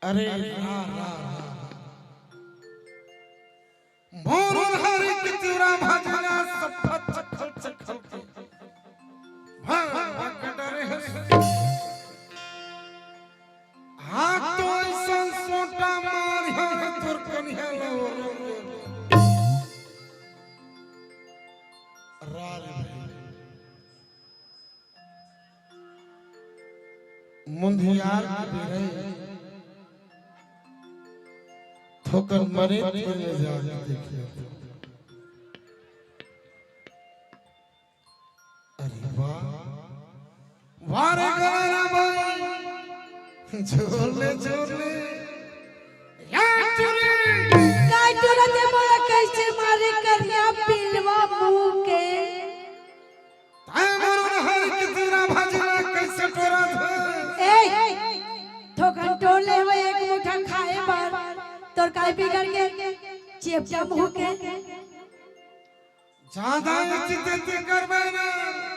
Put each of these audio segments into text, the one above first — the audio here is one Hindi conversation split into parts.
अरे मोर हरि के तिवरा भजना सफत चखल चखल के भगडरे हाथ तो ऐसा सोटा मार है तुर कन्या लो रार मुंदियार की बेरे ठोकर मरे चले जाके देखिए अरे वाह वारे गला भाई झोले झोले या चुरी काटोरा के मोला कैसे मारे करिया पिलवा मुंह के ताए मरुन हर के तेरा भजना कैसे टोरा था ए ठोकन टोले में एक मुठा खाए पर तोर काय बिगड़ के चेपटा मुंह के ज्यादा चित्ते करबे ना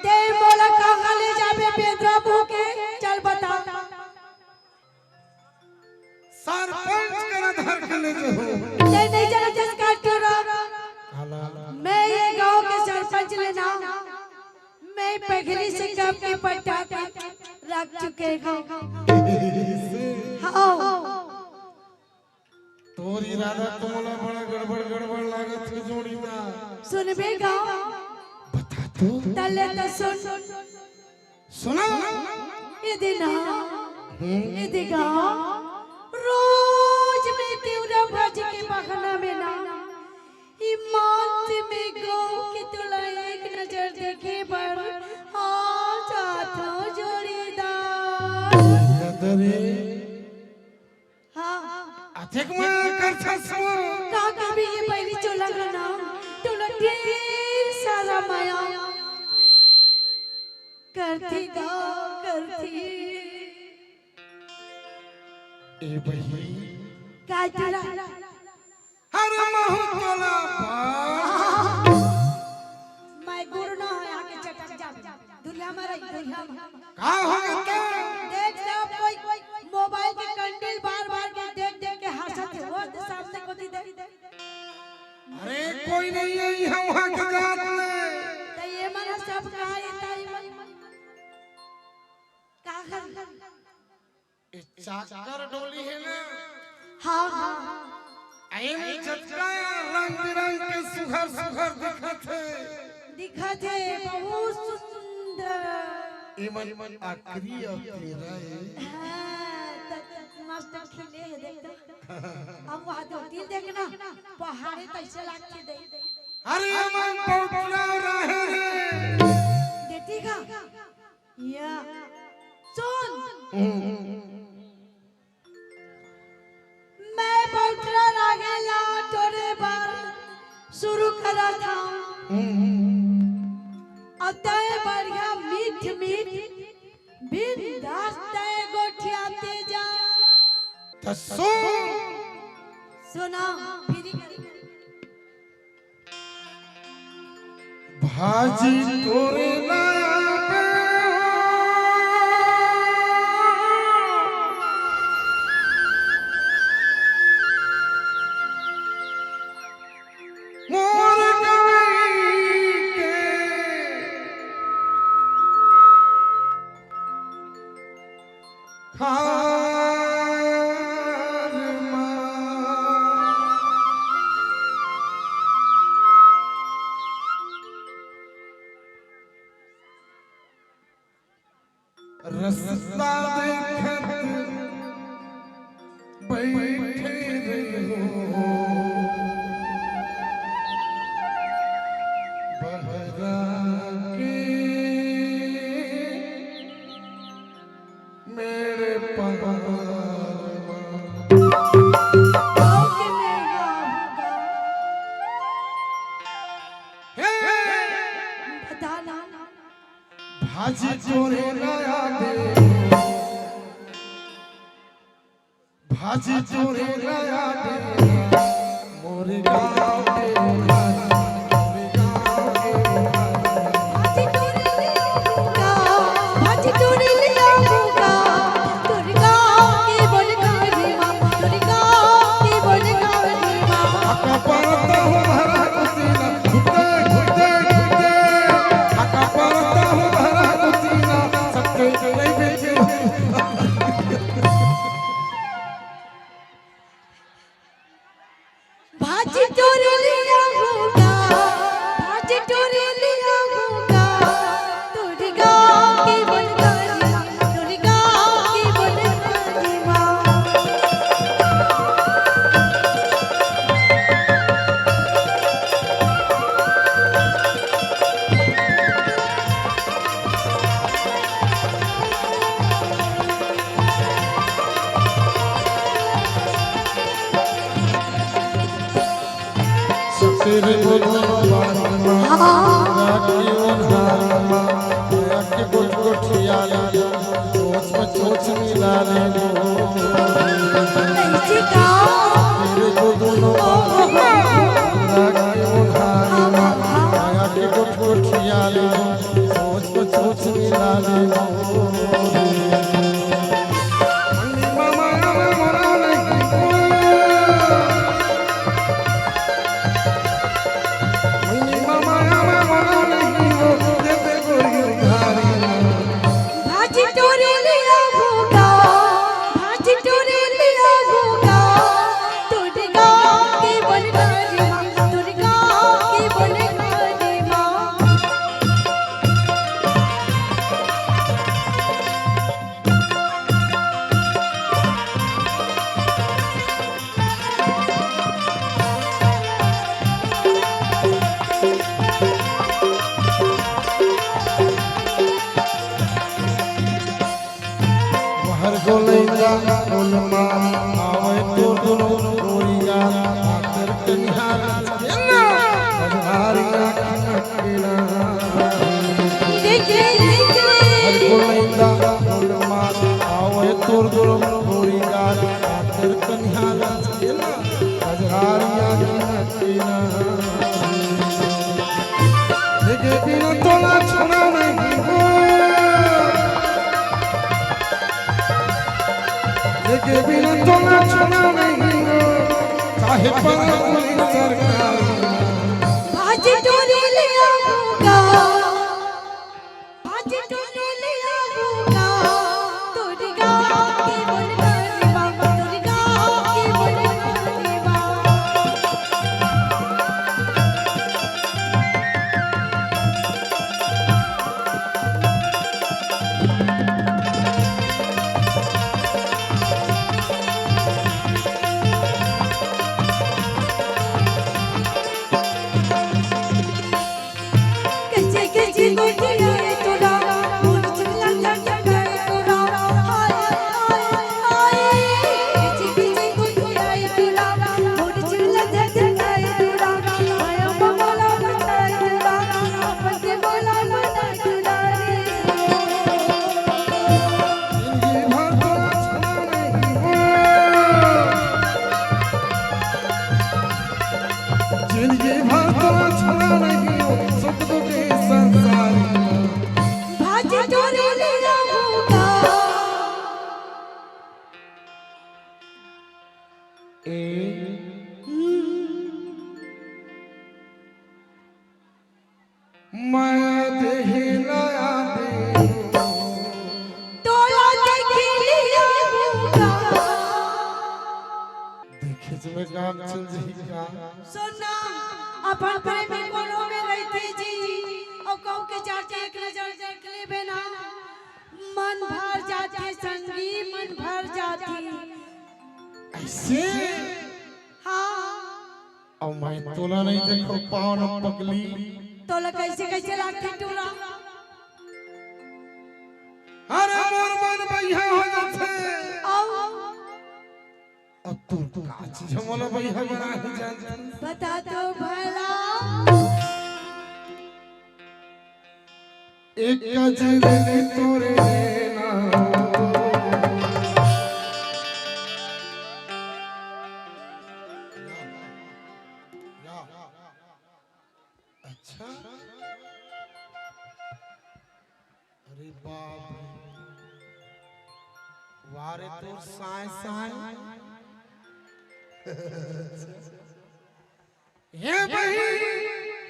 ते मोला कहां ले जाबे पेदरा मुंह के चल बता सरपंच करा धर के ले जो ते नहीं जाना जिस काटोरा मैं ये गांव के सरपंच लेना मैं पगली से कब के पट्टा रख चुके हो हाँ तोर इरादा तुमला बड़ा गड़बड़ लागत के जोड़ी ना सुनबे गांव बता तो तले तो सुन सुना ये दिना ये दिगा रोज में तिवरा भज के बखना में ना ईमान में गो के तुला एक नजर देखे पर आ जाता जोड़ीदार नदरे हाँ अथिक में कर छसो का कभी ये पहली चोला ना तुला ढेर सारा माया करती ए बही काटरा हर महु तोला मैं गुरु ना है आके चटक जा दुनिया में रही दुनिया में का हो गया देख सब कोई मोबाइल के कंडील बार-बार के देख के हंसत है वो सामने को दी दे अरे कोई नहीं है यहाँ वहाँ के जात में तो ये मना सब का ये ताई मन का कर चाकर डोली है ना हाँ आइम चटका रंग बिरंग के सुघर दिखत है बहुत सुंदर इमन आखरी अब तेरा है मस्त खिले है देख अब वहाँ तो दिल देखना पहाड़े तैसे लगते दे अरे मन पौटला रहे देती का या सुन मैं पौटला लागेला तोरे बार शुरू करा था अतः बढ़िया मीठ बिंदास तय गोठियाते जा तो सुना फिर भाजी तोरे लाया मोर गवई के खार रस्ता देखत बैठे रहो बहरा के मेरे भाजी चोरे लाया दे भाजी चोरे लाया दे मोरे गाँव के भाजी चोरी लिया होगा तुर गाँव के बोल तेरे बोलो बारमा राखी उन्हारमा माया के गोट गोठिया ले सोच में सोच मिला ले कैसे का तेरे बोलो बारमा राखी उन्हारमा माया के गोट गोठिया ले सोच में सोच मिला ले भाजी टोरे लिया होगा भाजी टोरे लिया होगा दुर्गा के बनवारी माँ दुर्गा के बनवारी माँ हर गोलैया गोलमा आवे तो दोनो गोरिया आकर कन्हार चेला बधारिया खनकेला देखे हर गोलैया गोलमा आवे तो दोनो गोरिया आकर कन्हार चेला बधारिया खनकेला देखे बिना तोला छोड़ा नहीं हो के बिना तोला छोड़ा नहीं हो चाहे पारा पुलिस सरकार भाजी टोरे लिया होगा भाजी टोरे लिया होगा दुर्गा के बनवारी माँ दुर्गा के बनवारी माँ कैसे कैसे गोटिया तोरा मुझ चला चला तोरा हाय हाय हाय कैसे कैसे गोटिया तोरा मुझ चला चला तोरा माया बंगला बना तोरा अपन के बोला बना तोरा जिंदगी भर तोला छोड़ा नहीं हो सुख दुख के संसार भाजी टोरे लिया होगा मैं देहिला दे तोला देखे लिया होगा देखे तुम्हें काम चल जी का सुनना अपन प्रेमी कोनो में रहते जी और कहू के चाचा एक नजर देख लेबे ना मन भर जाती संगी मन भर जाती ऐसे हाँ अब मैं तोला नहीं देखो पावन पगली तोला कैसे कैसे लागते टूरा अरे मोर मन भैया हो जाते आओ अब तू का चीज मोला भैया बना ही जानते बता दो भला एक गजरे तोरे ना अच्छा अरे बाप वारे तो साए साए ये भाई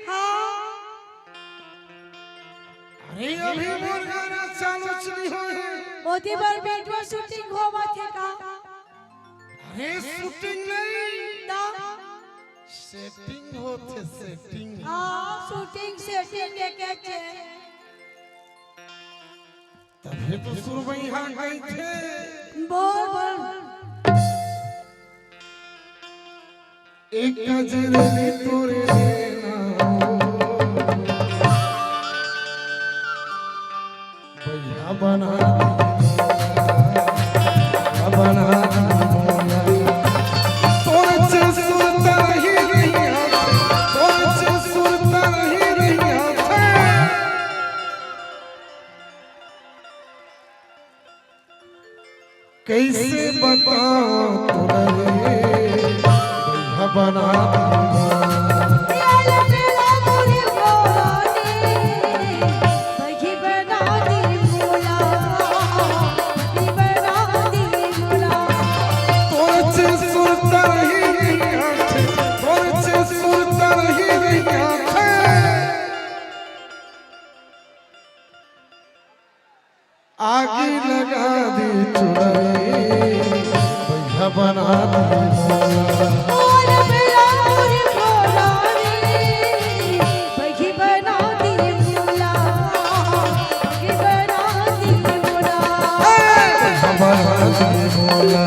हाँ अरे अभी मोर गाना चालू नहीं होए ओदी बार बेटवा शूटिंग होवा थे का अरे शूटिंग नहीं ता सेटिंग होते सेटिंग हाँ शूटिंग सेटिंग के छे तभी तो सुरवई हां गई थे बोल बोल एक गजरे तोरे ना भैया बना बना तोरे से सुनता ही नहीं कैसे बताओ तुझे भैया बना प्याला मेरा मोरे भोला ने बही बना दी भोला, बही बना दी भोला। तोरचे सुरता ही आंखें, तोरचे सुरता ही आंखें, आगी लगा दी चुड़ैल भैया बना दी भोला। प्याला मेरा मोरे भोला ने बही बना दी भोला, बही बना दी भोला। भैया बना दी भोला।